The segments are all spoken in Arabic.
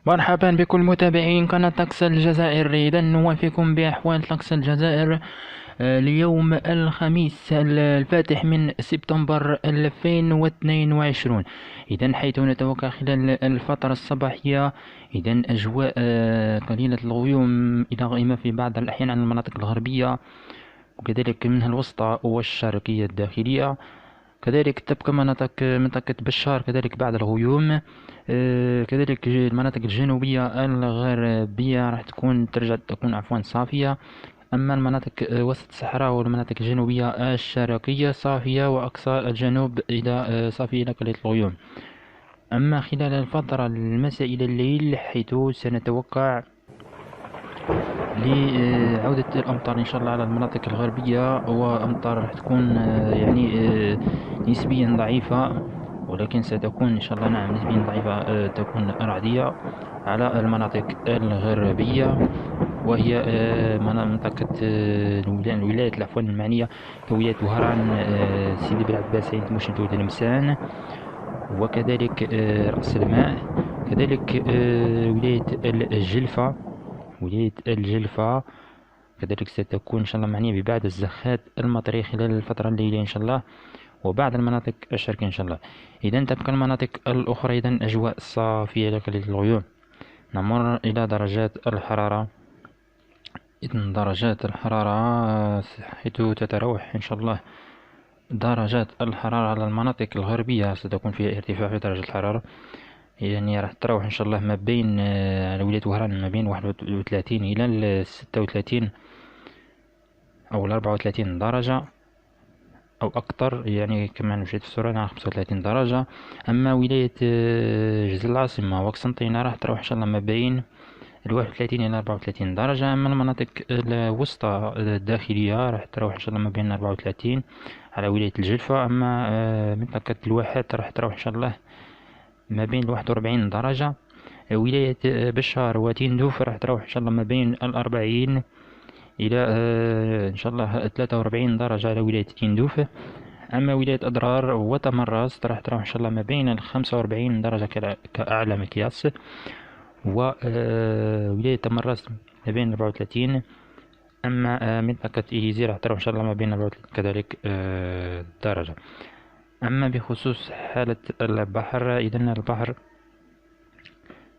مرحبا بكل متابعين قناة طقس الجزائر. إذا نوافيكم بأحوال طقس الجزائر اليوم الخميس الفاتح من سبتمبر 2022. إذا حيث نتوقع خلال الفترة الصباحية إذا أجواء قليلة الغيوم إلى غائمة في بعض الأحيان عن المناطق الغربية، وكذلك منها الوسطى والشرقية الداخلية. كذلك تبقى منطقة بشار كذلك بعد الغيوم. كذلك المناطق الجنوبية الغربية راح تكون عفوا صافية. أما المناطق وسط الصحراء والمناطق الجنوبية الشرقية صافية، وأقصى الجنوب إلى صافية إلى قليل الغيوم. أما خلال الفترة المساء إلى الليل حيث سنتوقع لعودة الأمطار إن شاء الله على المناطق الغربية، وأمطار راح تكون نسبيا ضعيفة، ولكن ستكون إن شاء الله نعم نسبيا ضعيفة، تكون رعدية على المناطق الغربية، وهي منطقة الولايات العفوا المعنية كولاية وهران، سيدي بالعباس، عين تموشن، تلمسان، وكذلك رأس الماء، كذلك ولاية الجلفة كذلك ستكون إن شاء الله معنية ببعض الزخات المطرية خلال الفترة الليلية إن شاء الله، وبعض المناطق الشرقية إن شاء الله. إذا تبقى المناطق الأخرى إذا أجواء صافية لقليل الغيوم. نمر إلى درجات الحرارة. إذن درجات الحرارة حيث تتراوح إن شاء الله درجات الحرارة على المناطق الغربية ستكون فيها ارتفاع في درجة الحرارة، يعني راح تتراوح إن شاء الله ما بين على ولاية وهران ما بين 31 إلى 36 أو 34 درجة أو أكثر، يعني كما مشيت في الصورة على 35 درجة. أما ولاية جزيرة العاصمة وقسنطينة راح تروح إن شاء الله ما بين 31 إلى 34 درجة. أما المناطق الوسطى الداخلية راح تروح إن شاء الله ما بين 34 على ولاية الجلفة. أما منطقة الواحات راح تروح إن شاء الله ما بين 41 درجة. ولاية بشار وتندوف راح تروح إن شاء الله ما بين 40 إلى إن شاء الله 43 درجة على ولاية تندوف. أما ولاية أضرار وتمرست راح تروح إن شاء الله ما بين 45 درجة كأعلى مقياس، وولاية تمرست ما بين 34. أما منطقة إليزي راح تروح إن شاء الله ما بين 34 كذلك درجة. أما بخصوص حالة البحر، إذن البحر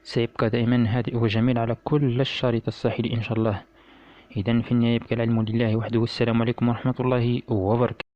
سيبقى دائما هادئ وجميل على كل الشريط الساحلي إن شاء الله. إذن في النهاية يبقى العلم لله وحده، والسلام عليكم ورحمة الله وبركاته.